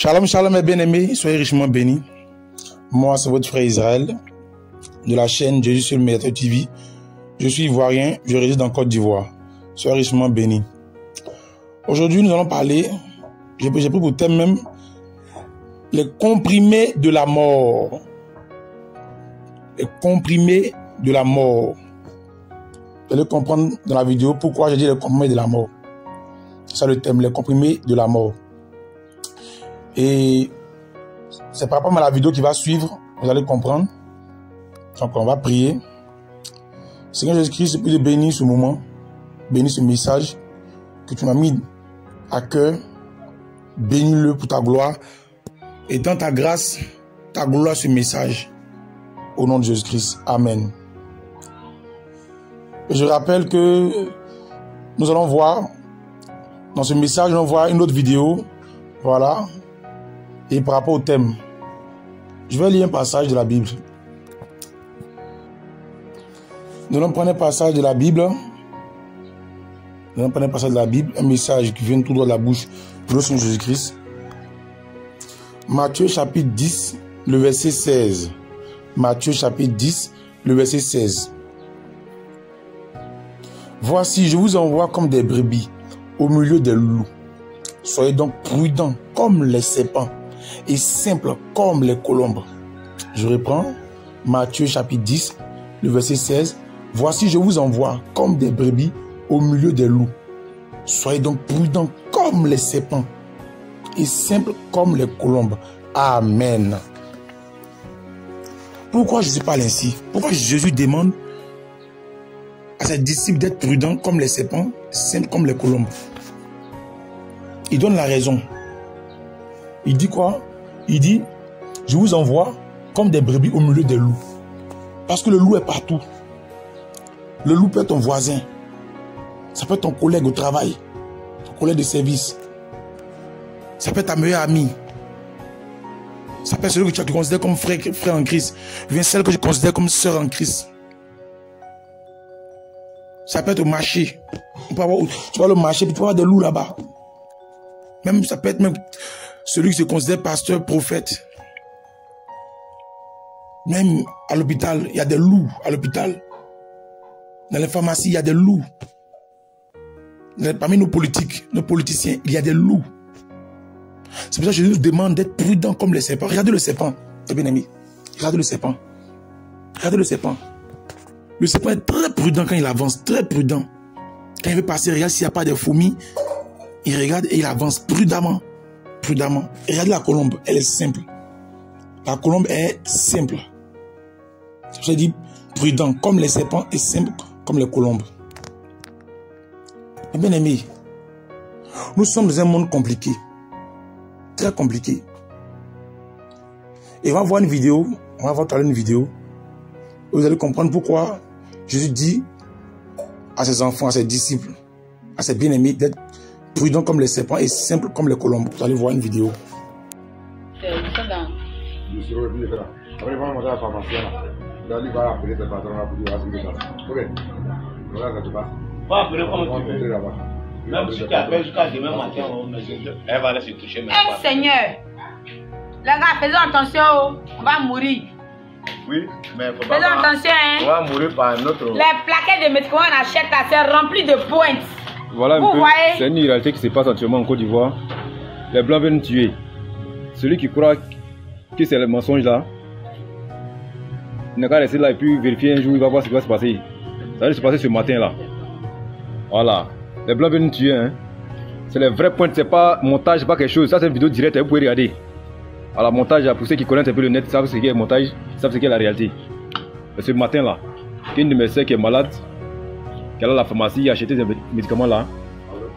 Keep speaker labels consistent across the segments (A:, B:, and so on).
A: Shalom, shalom mes bien-aimés, soyez richement bénis. Moi, c'est votre frère Israël de la chaîne Jésus sur le Médiateur TV. Je suis ivoirien, je réside en Côte d'Ivoire. Soyez richement bénis. Aujourd'hui, nous allons parler, j'ai pris pour thème même, les comprimés de la mort. Les comprimés de la mort. Vous allez comprendre dans la vidéo pourquoi j'ai dit les comprimés de la mort. C'est ça le thème, les comprimés de la mort. Et c'est par rapport à la vidéo qui va suivre, vous allez comprendre. Donc on va prier. Seigneur Jésus-Christ, je prie de bénir ce moment, bénir ce message que tu m'as mis à cœur. Bénis-le pour ta gloire. Et dans ta grâce, ta gloire, ce message. Au nom de Jésus-Christ. Amen. Et je rappelle que nous allons voir, dans ce message, nous allons voir une autre vidéo. Voilà. Et par rapport au thème, je vais lire un passage de la Bible. Nous allons prendre un passage de la Bible. Nous allons prendre un passage de la Bible, un message qui vient tout droit de la bouche de notre Seigneur Jésus-Christ. Matthieu chapitre 10, le verset 16. Matthieu chapitre 10, le verset 16. Voici, je vous envoie comme des brebis au milieu des loups. Soyez donc prudents comme les serpents et simples comme les colombes. Je reprends. Matthieu chapitre 10, le verset 16. Voici, je vous envoie comme des brebis au milieu des loups. Soyez donc prudents comme les serpents et simples comme les colombes. Amen. Pourquoi Jésus parle ainsi? Pourquoi Jésus demande à ses disciples d'être prudents comme les serpents, simples comme les colombes? Il donne la raison. Il dit quoi? Il dit, je vous envoie comme des brebis au milieu des loups. Parce que le loup est partout. Le loup peut être ton voisin. Ça peut être ton collègue au travail, ton collègue de service. Ça peut être ta meilleure amie. Ça peut être celui que tu considères comme frère en Christ. Vient celle que je considère comme sœur en Christ. Ça peut être au marché. Tu vas au marché, puis tu vas avoir des loups là-bas. Même, ça peut être même celui qui se considère pasteur, prophète. Même à l'hôpital, il y a des loups à l'hôpital. Dans les pharmacies, il y a des loups. Parmi nos politiques, nos politiciens, il y a des loups. C'est pour ça que Jésus nous demande d'être prudents comme les serpents. Regardez le serpent, mes bien-amis. Regardez le serpent. Regardez le serpent. Le serpent est très prudent quand il avance, très prudent. Quand il veut passer, regarde s'il n'y a pas de fourmis. Il regarde et il avance prudemment. Prudemment. Et regardez la colombe, elle est simple. La colombe est simple. C'est pour ça que je dis prudent comme les serpents et simple comme les colombes. Mes bien-aimés, nous sommes dans un monde compliqué. Très compliqué. Et on va voir une vidéo. On va voir tout à l'heure une vidéo. Vous allez comprendre pourquoi Jésus dit à ses enfants, à ses disciples, à ses bien-aimés d'être prudents comme les serpents et simples comme les colombes. Vous allez voir une vidéo.
B: Même si tu appelles jusqu'à demain matin, elle va laisser toucher.
C: Eh Seigneur, les gars, faisons attention, on va mourir.
B: Oui, mais il faut pas.
C: Faisons attention, hein.
B: On va mourir par un autre.
C: Les plaquettes de médicaments qu'on achète là, c'est rempli de pointes.
D: Voilà un
C: Vous
D: peu,
C: voyez?
D: c'est une réalité qui se passe actuellement en Côte d'Ivoire. Les Blancs viennent tuer. Celui qui croit que c'est le mensonge là, il n'a qu'à rester là et puis vérifier un jour, il va voir ce qui va se passer. Ça va se passer ce matin là. Voilà. Les Blancs viennent tuer. Hein. C'est les vrais points, c'est pas montage, c'est pas quelque chose. Ça c'est une vidéo directe, vous pouvez regarder. Alors montage, pour ceux qui connaissent un peu le net, savent ce qu'est le montage, savent ce qu'est la réalité. Et ce matin là, une de mes soeurs qui est malade, qui est allée à la pharmacie, a acheté des médicaments là.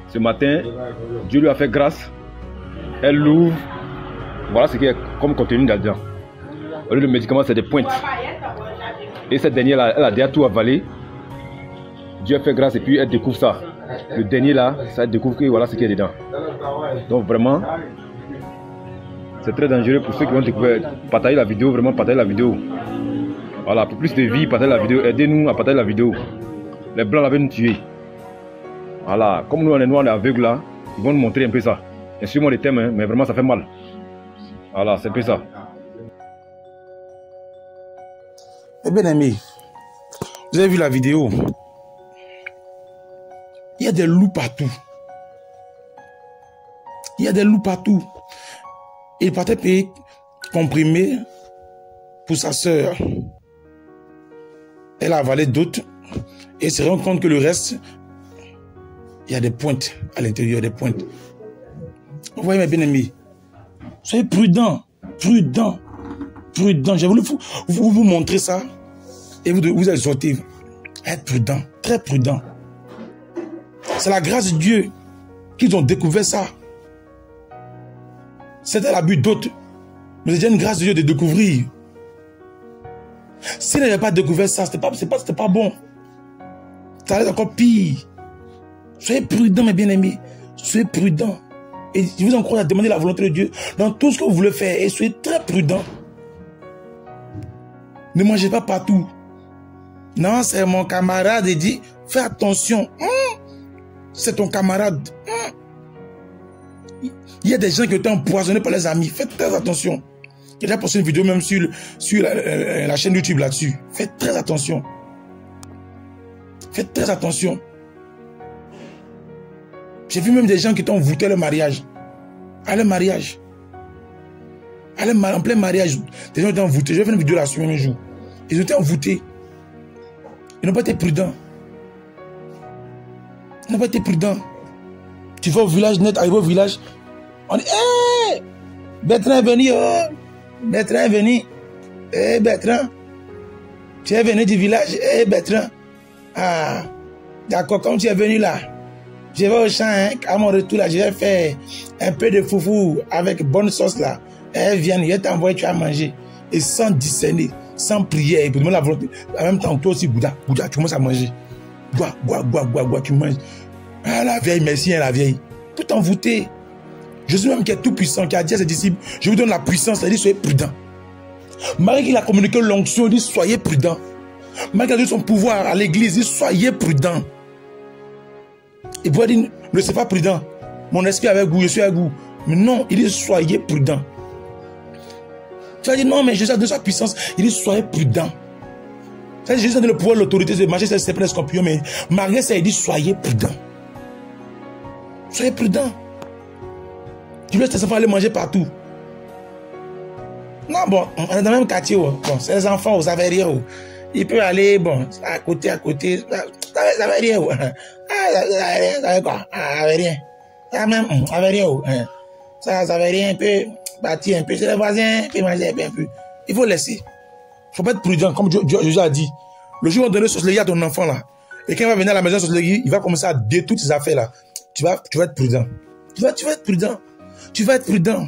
D: Ce matin, Dieu lui a fait grâce. Elle l'ouvre. Voilà ce qui est comme contenu là-dedans. Au lieu de médicaments, c'est des pointes. Et cette dernière là, elle a déjà tout avalé. Dieu a fait grâce et puis elle découvre ça. Le dernier là, ça découvre que voilà ce qui est dedans. Donc vraiment, c'est très dangereux pour ceux qui vont découvrir. Partager la vidéo, vraiment partager la vidéo. Voilà, pour plus de vie, partagez la vidéo. Aidez-nous à partager la vidéo. Les blancs l'avaient nous tuer. Voilà, comme nous on est noirs, on est aveugles là, ils vont nous montrer un peu ça. Et sûrement les thèmes, hein, mais vraiment ça fait mal. Voilà, c'est un peu ça.
A: Eh bien aimé, vous avez vu la vidéo? Il y a des loups partout. Il y a des loups partout. Il partait payer comprimé pour sa soeur. Elle a avalé d'autres et se rend compte que le reste, il y a des pointes à l'intérieur, des pointes. Vous voyez mes bien-aimés, soyez prudents, prudents, prudents. J'ai voulu vous montrer ça et vous exhorter à être prudents, très prudents. C'est la grâce de Dieu qu'ils ont découvert ça. C'était l'abus d'autres. Mais c'est déjà une grâce de Dieu de découvrir. S'ils n'avaient pas découvert ça, c'était pas bon. Ça allait être encore pire. Soyez prudents, mes bien-aimés. Soyez prudents. Et je vous encourage à demander la volonté de Dieu dans tout ce que vous voulez faire. Et soyez très prudents. Ne mangez pas partout. Non, c'est mon camarade. Il dit, fais attention. C'est ton camarade. Il y a des gens qui ont été empoisonnés par les amis. Faites très attention. J'ai déjà posté une vidéo même sur la chaîne YouTube là-dessus. Faites très attention. Faites très attention. J'ai vu même des gens qui t'ont voûté le mariage. À leur mariage. En plein mariage. Des gens qui t'ont voûté. J'ai fait une vidéo là-dessus même un jour. Ils ont été envoûtés. Ils n'ont pas été prudents. Ils n'ont pas été prudents. Tu vas au village net, arrivé au village. On dit, hé, Bertrand est venu, oh. Bertrand est venu. Hé, Bertrand. Tu es venu du village. Hé, Bertrand. Ah, d'accord, quand tu es venu là, je vais au champ, hein, à mon retour là, je vais faire un peu de foufou avec bonne sauce là. Eh, viens, je t'envoie, tu vas manger. Et sans discerner, sans prière, et pour demander la volonté. En même temps, toi aussi, Bouddha, tu commences à manger. Bois, tu manges. Ah, la vieille, merci, hein, la vieille. Tout envoûté. Jésus même qui est tout puissant, qui a dit à ses disciples, je vous donne la puissance, il a dit, soyez prudents. Marie qui a communiqué l'onction, il dit, soyez prudents. Marie qui a donné son pouvoir à l'église, il dit, soyez prudents. Il pourrait dire, ne soyez pas prudent. Mon esprit est avec vous, je suis avec vous. Mais non, il dit, soyez prudents. Tu vas dire, non, mais Jésus a donné sa puissance. Il dit, soyez prudents. Jésus a donné le pouvoir, l'autorité de marcher sur les serpents et les scorpions. Mais Marie, ça, il dit, soyez prudents. Soyez prudents. Tu laisses tes enfants aller manger partout. Non, bon, on est dans le même quartier. Bon, c'est les enfants, vous savez rien. Ils peuvent aller, bon, à côté. Ça savez rien. Ça savez quoi? Ça savez rien. Ça même, ça savez rien. Ça savait rien, un peu, bâtir un peu. C'est les voisins, puis manger un peu. Il faut laisser. Il ne faut pas être prudent, comme Jésus a dit. Le jour où on donne sorcellerie à ton enfant là, et quand il va venir à la maison de sorcellerie, il va commencer à détruire tes affaires là. Tu vas être prudent. Tu vas être prudent. Tu vas être prudent.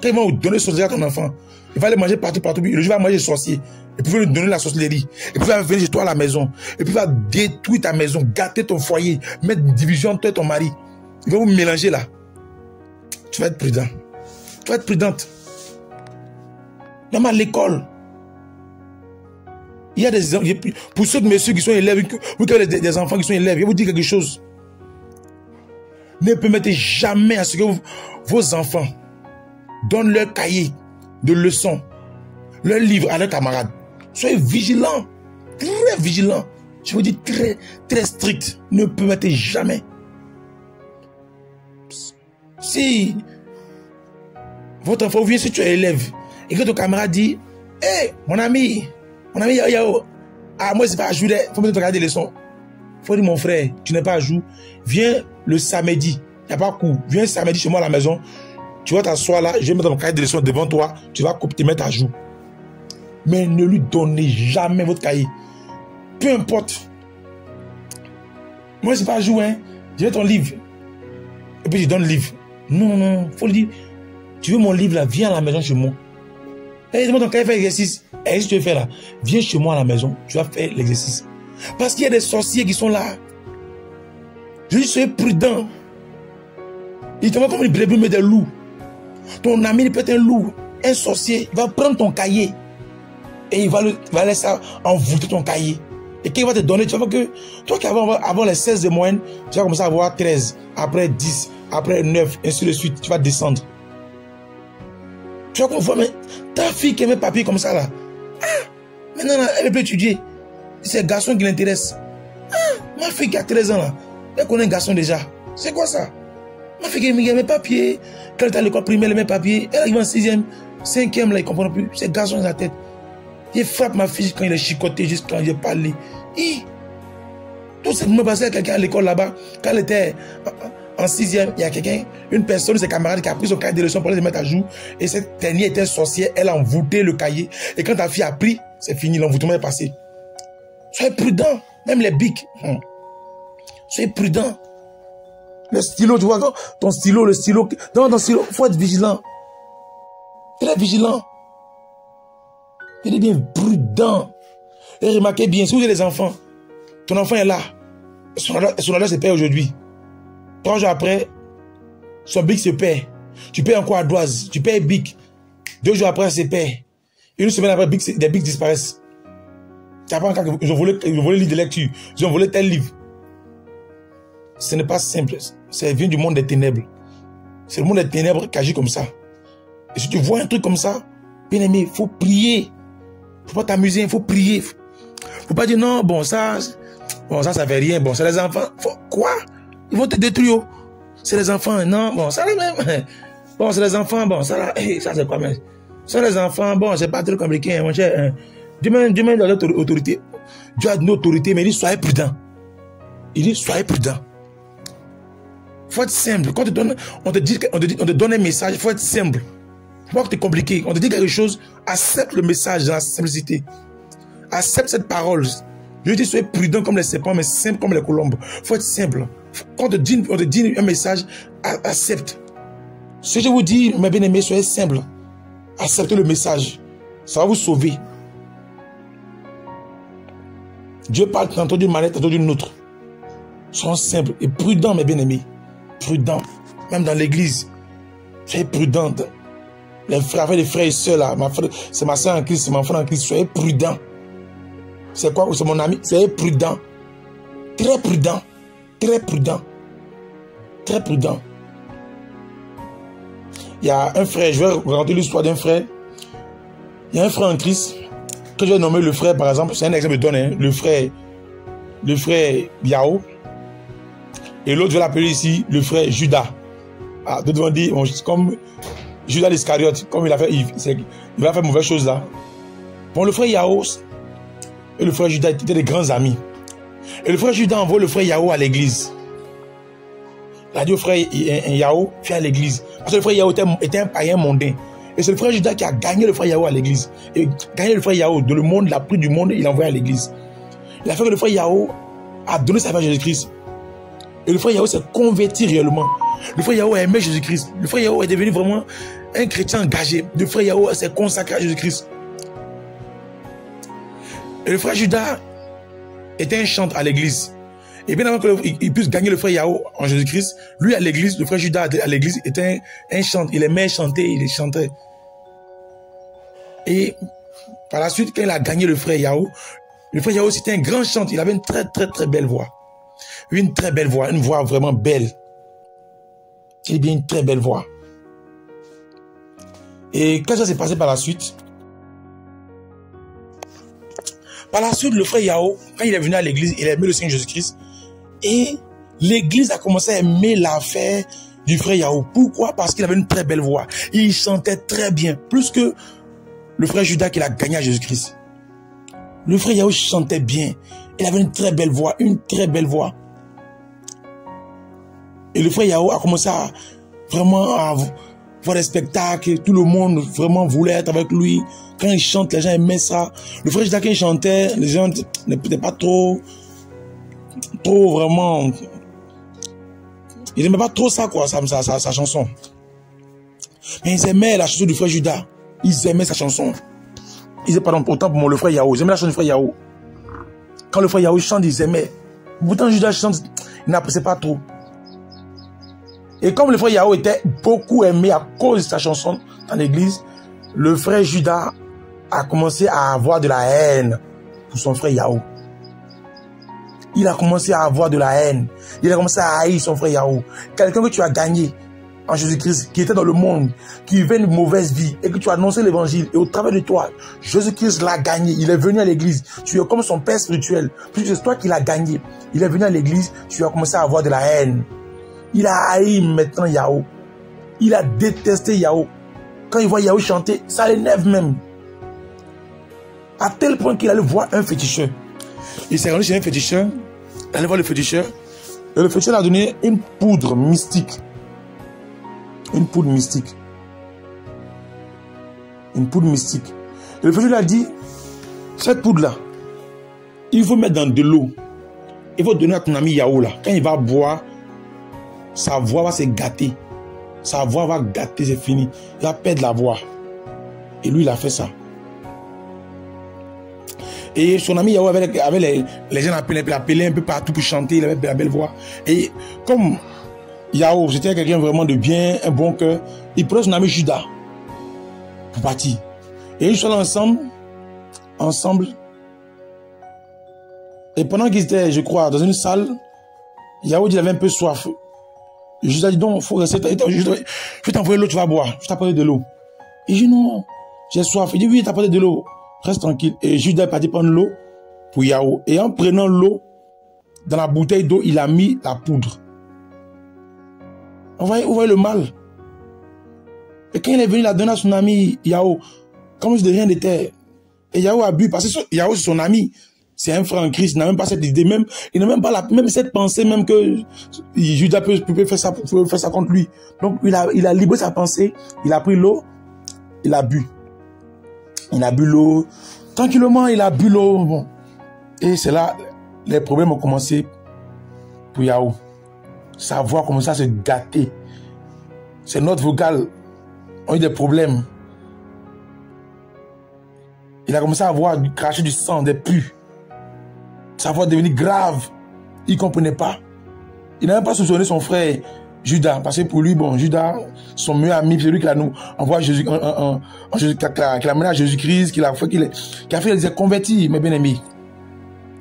A: Quand ils vont donner sorcellerie à ton enfant, il va aller manger partout. Le jour il va manger le sorcier. Et puis il va lui donner la sorcellerie. Et puis il va venir chez toi à la maison. Et puis il va détruire ta maison, gâter ton foyer, mettre une division entre toi et ton mari. Il va vous mélanger là. Tu vas être prudent. Tu vas être prudente. Même à l'école. Il y a des... Pour ceux de messieurs qui sont élèves, vous qui avez des enfants qui sont élèves, je vais vous dire quelque chose. Ne permettez jamais à ce que vos enfants donnent leur cahier de leçons, leur livre à leurs camarades. Soyez vigilants, très vigilants. Je vous dis très, très strict. Ne permettez jamais. Si votre enfant vient, si tu es élève, et que ton camarade dit, hé, mon ami, Yao, ah, moi, c'est pas à jouer, il faut me regarder les leçons. Il faut dire, mon frère, tu n'es pas à jouer. Viens le samedi, il n'y a pas de cours. Viens samedi chez moi à la maison, tu vas t'asseoir là, je vais mettre mon cahier de leçons devant toi, tu vas te mettre à jour. Mais ne lui donnez jamais votre cahier. Peu importe. Moi, c'est pas à jouer, hein. Je veux ton livre. Et puis, je donne le livre. Non, faut le dire. Tu veux mon livre là, viens à la maison chez moi. Et demande ton cahier, faire l'exercice. Et qu'est-ce que tu veux faire là? Viens chez moi à la maison, tu vas faire l'exercice. Parce qu'il y a des sorciers qui sont là. Je dis, soyez prudent. Il te voit comme une brebis, mais des loups. Ton ami, il peut être un loup, un sorcier. Il va prendre ton cahier. Et il va laisser envoûter ton cahier. Et quand il va te donner, tu vas voir que toi qui avant les 16 de moyenne, tu vas commencer à avoir 13, après 10, après 9, ainsi de suite. Tu vas descendre. Tu vas voir, mais ta fille qui aimait papier comme ça là. Ah, maintenant elle peut étudier. C'est le garçon qui l'intéresse. Ah, ma fille qui a 13 ans là, elle connaît un garçon déjà. C'est quoi ça? Ma fille qui aimait papier, quand elle était à l'école primaire, elle aimait papier. Elle arrive en 6e, 5e là, il ne comprend plus. C'est garçon dans la tête. Il frappe ma fille quand il est chicoté, juste quand il est parlé. Tout ça me passait à quelqu'un à l'école là-bas. Quand elle était en 6e, il y a quelqu'un, une personne de ses camarades qui a pris son cahier de leçons pour les mettre à jour. Et cette dernière était sorcière, elle a envoûté le cahier. Et quand ta fille a pris, c'est fini, l'envoûtement est passé. Soyez prudent, même les bics. Soyez prudent. Le stylo, tu vois, ton stylo, le stylo. Dans ton stylo, il faut être vigilant. Très vigilant. Il est bien prudent. Et remarquez bien, si vous avez des enfants, ton enfant est là. Son adresse se paie aujourd'hui. 3 jours après, son bic se paie. Tu payes encore ardoise. Tu payes bic. 2 jours après, ça se paie. Une semaine après, des bics disparaissent. Tu apprends qu'ils ont volé le livre de lecture. Ils ont volé tel livre. Ce n'est pas simple. Ça vient du monde des ténèbres. C'est le monde des ténèbres qui agit comme ça. Et si tu vois un truc comme ça, bien aimé, il faut prier. Il ne faut pas t'amuser, il faut prier. Il ne faut pas dire non, bon, ça fait rien. Bon, c'est les enfants. Quoi? Ils vont te détruire. C'est les enfants. Non, bon, ça même. Bon, c'est les enfants. Bon, ça là, ça c'est quoi même? C'est les enfants. Bon, c'est pas très compliqué, mon cher. Dieu donne notre autorité. Dieu a une autorité, mais il dit soyez prudent. Il dit soyez prudent. Il faut être simple. Quand on te donne un message, il faut être simple. Il faut pas que c'est compliqué. On te dit quelque chose, accepte le message dans la simplicité. Accepte cette parole. Je dis soyez prudent comme les serpents, mais simple comme les colombes. Il faut être simple. Quand on te dit un message, accepte. Si je vous dis, mes bien-aimés, soyez simple. Acceptez le message. Ça va vous sauver. Dieu parle tantôt d'une manière, tantôt d'une autre. Soyons simples et prudents, mes bien-aimés. Prudents. Même dans l'église. Soyez prudents. Les frères et sœurs là. C'est ma soeur en Christ, c'est mon frère en Christ. Soyez prudents. C'est quoi? C'est mon ami. Soyez prudents. Très prudents. Très prudents. Très prudents. Il y a un frère, je vais raconter l'histoire d'un frère. Il y a un frère en Christ. Que je vais nommer le frère, par exemple, c'est un exemple donné, hein, le frère Yao. Et l'autre, je vais l'appeler ici le frère Judas. Ah, d'autres vont dire, comme Judas l'Iscariote, comme il va faire mauvaise chose là. Bon, le frère Yao et le frère Judas étaient des grands amis. Et le frère Judas envoie le frère Yao à l'église. Il a dit au frère Yao, viens à l'église. Parce que le frère Yao était un païen mondain. Et c'est le frère Judas qui a gagné le frère Yao à l'église. Et gagné le frère Yao de le monde, il a pris du monde, il l'a envoyé à l'église. Il a fait que le frère Yao a donné sa vie à Jésus-Christ. Et le frère Yao s'est converti réellement. Le frère Yao a aimé Jésus-Christ. Le frère Yao est devenu vraiment un chrétien engagé. Le frère Yao s'est consacré à Jésus-Christ. Et le frère Judas était un chanteur à l'église. Et bien avant qu'il puisse gagner le frère Yao en Jésus-Christ, lui à l'église, le frère Judas à l'église était un chanteur. Il aimait chanter, il chantait. Et par la suite, quand il a gagné le frère Yao c'était un grand chanteur. Il avait une très très très belle voix. Une très belle voix, une voix vraiment belle. Il a bien une très belle voix. Et quand ça s'est passé par la suite, le frère Yao, quand il est venu à l'église, il a aimé le Seigneur Jésus-Christ. Et l'église a commencé à aimer l'affaire du frère Yao. Pourquoi? Parce qu'il avait une très belle voix. Il chantait très bien. Plus que le frère Judas qu'il a gagné à Jésus-Christ. Le frère Yao chantait bien. Il avait une très belle voix. Une très belle voix. Et le frère Yao a commencé à vraiment voir des spectacles. Tout le monde vraiment voulait être avec lui. Quand il chante, les gens aimaient ça. Le frère Judas, quand il chantait, les gens n'étaient pas trop vraiment. Ils n'aimaient pas trop ça, quoi, sa chanson. Mais ils aimaient la chanson du frère Judas. Ils aimaient sa chanson. Ils disaient, pardon, autant pour moi, le frère Yao. Ils aimaient la chanson du frère Yao. Quand le frère Yao chante, ils aimaient. Pourtant, Judas chante, il n'appréciait pas trop. Et comme le frère Yao était beaucoup aimé à cause de sa chanson dans l'église, le frère Judas a commencé à avoir de la haine pour son frère Yao. Il a commencé à avoir de la haine. Il a commencé à haïr son frère Yao. Quelqu'un que tu as gagné, en Jésus-Christ, qui était dans le monde, qui vivait une mauvaise vie, et que tu as annoncé l'évangile, et au travers de toi, Jésus-Christ l'a gagné. Il est venu à l'église. Tu es comme son père spirituel. Puisque c'est toi qui l'as gagné. Il est venu à l'église, tu as commencé à avoir de la haine. Il a haï maintenant Yahoo. Il a détesté Yahoo. Quand il voit Yahoo chanter, ça l'énerve même. À tel point qu'il allait voir un féticheur. Il s'est rendu chez un féticheur. Il allait voir le féticheur. Et le féticheur a donné une poudre mystique. Une poudre mystique. Une poudre mystique. Et le féticheur lui a dit, cette poudre-là, il faut mettre dans de l'eau. Il faut donner à ton ami Yahoo là. Quand il va boire, sa voix va se gâter. Sa voix va gâter, c'est fini. Il va perdre la voix. Et lui, il a fait ça. Et son ami Yahoo avait les gens appelés un peu partout pour chanter. Il avait la belle voix. Et comme Yahoo, c'était quelqu'un vraiment de bien, un bon cœur, il prenait son ami Judas pour partir. Et ils sont là ensemble. Et pendant qu'ils étaient, je crois, dans une salle, Yahoo il avait un peu soif. Judas dit, donc, il faut rester. Je vais t'envoyer l'eau, tu vas boire. Je t'apporte de l'eau. Il dit, non, j'ai soif. Il dit, oui, t'apporte de l'eau. Reste tranquille. Et Judas est parti prendre l'eau pour Yahoo. Et en prenant l'eau, dans la bouteille d'eau, il a mis la poudre. Vous voyez le mal. Et quand il est venu, il a donné à son ami Yahoo, comme si de rien n'était. Et Yahoo a bu, parce que Yahoo, c'est son ami. C'est un frère en Christ, il n'a même pas cette idée, il n'a même pas même cette pensée, même que Judas peut faire ça contre lui. Donc, il a libéré sa pensée, il a pris l'eau, il a bu. Il a bu l'eau, tranquillement, il a bu l'eau, bon. Et c'est là, les problèmes ont commencé pour Yahoo. Sa voix a commencé à se gâter. Ses notes vocales ont eu des problèmes. Il a commencé à avoir cracher du sang, des pus. Sa voix est devenue grave. Il ne comprenait pas. Il n'a même pas soupçonné son frère Judas. Parce que pour lui, bon, Judas, son meilleur ami, c'est lui qui a envoyé Jésus, qui l'a mené à Jésus-Christ, qui a fait qu'il les convertis, mes bien-aimés.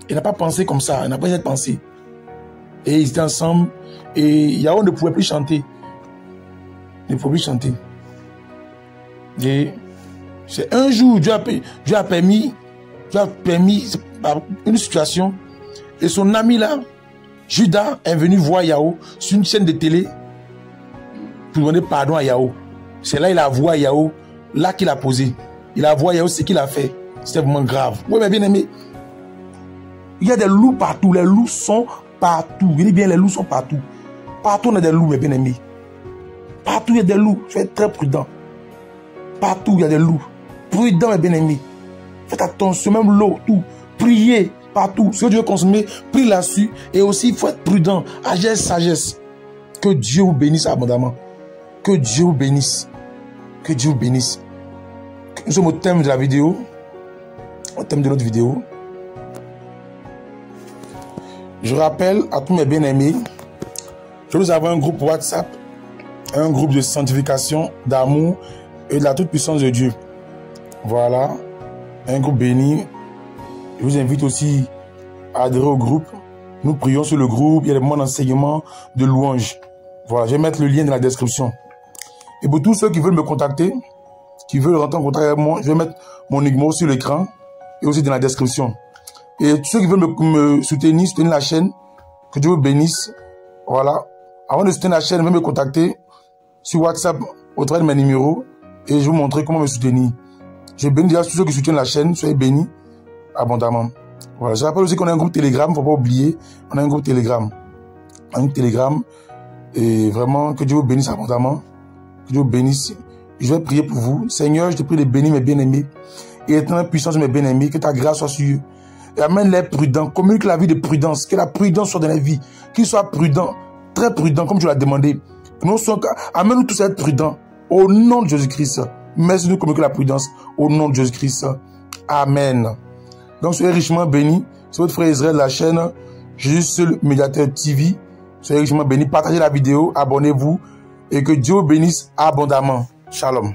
A: Il n'a pas pensé comme ça. Il n'a pas cette pensée. Et ils étaient ensemble. Et Yahoo ne pouvait plus chanter. Il ne pouvait plus chanter. Et c'est un jour, Dieu a permis par une situation, et son ami là, Judas, est venu voir Yahoo sur une chaîne de télé pour demander pardon à Yahoo. C'est là il a vu Yahoo, là qu'il a posé. Il a vu Yahoo ce qu'il a fait. C'était vraiment grave. Oui, mais bien aimé, il y a des loups partout. Les loups sont partout. Je dis bien, les loups sont partout. Partout, on a des loups, mes bien aimés. Partout, il y a des loups. Tu es très prudent. Partout, il y a des loups. Prudent, mes bien aimés. Faites attention, même l'eau, tout. Priez partout. Ce que Dieu veut consommer, prie là-dessus. Et aussi, il faut être prudent. Agesse, sagesse. Que Dieu vous bénisse abondamment. Que Dieu vous bénisse. Que Dieu vous bénisse. Nous sommes au thème de la vidéo. Au thème de notre vidéo. Je rappelle à tous mes bien-aimés, je vous avais un groupe WhatsApp, un groupe de sanctification, d'amour et de la toute-puissance de Dieu. Voilà, un groupe béni. Je vous invite aussi à adhérer au groupe. Nous prions sur le groupe, il y a des moments d'enseignement, de louange. Voilà, je vais mettre le lien dans la description. Et pour tous ceux qui veulent me contacter, qui veulent rentrer en contact avec moi, je vais mettre mon numéro sur l'écran et aussi dans la description. Et tous ceux qui veulent me soutenir la chaîne, que Dieu vous bénisse. Voilà. Avant de soutenir la chaîne, venez me contacter sur WhatsApp au travers de mes numéros et je vais vous montrer comment me soutenir. Je bénis déjà tous ceux qui soutiennent la chaîne, soyez bénis abondamment. Voilà. Je rappelle aussi qu'on a un groupe Telegram, faut pas oublier. On a un groupe Telegram. Un Telegram. Et vraiment, que Dieu vous bénisse abondamment. Que Dieu vous bénisse. Je vais prier pour vous. Seigneur, je te prie de bénir mes bien-aimés. Et étendre puissance mes bien-aimés. Que ta grâce soit sur eux. Et amène-les prudents. Communique la vie de prudence. Que la prudence soit dans la vie. Qu'ils soient prudents. Très prudents, comme tu l'as demandé. Amène-nous tous à être prudents. Au nom de Jésus-Christ. Merci de nous communiquer la prudence. Au nom de Jésus-Christ. Amen. Donc, soyez richement bénis. C'est votre frère Israël de la chaîne Jésus Seul Médiateur TV. Soyez richement bénis. Partagez la vidéo. Abonnez-vous. Et que Dieu vous bénisse abondamment. Shalom.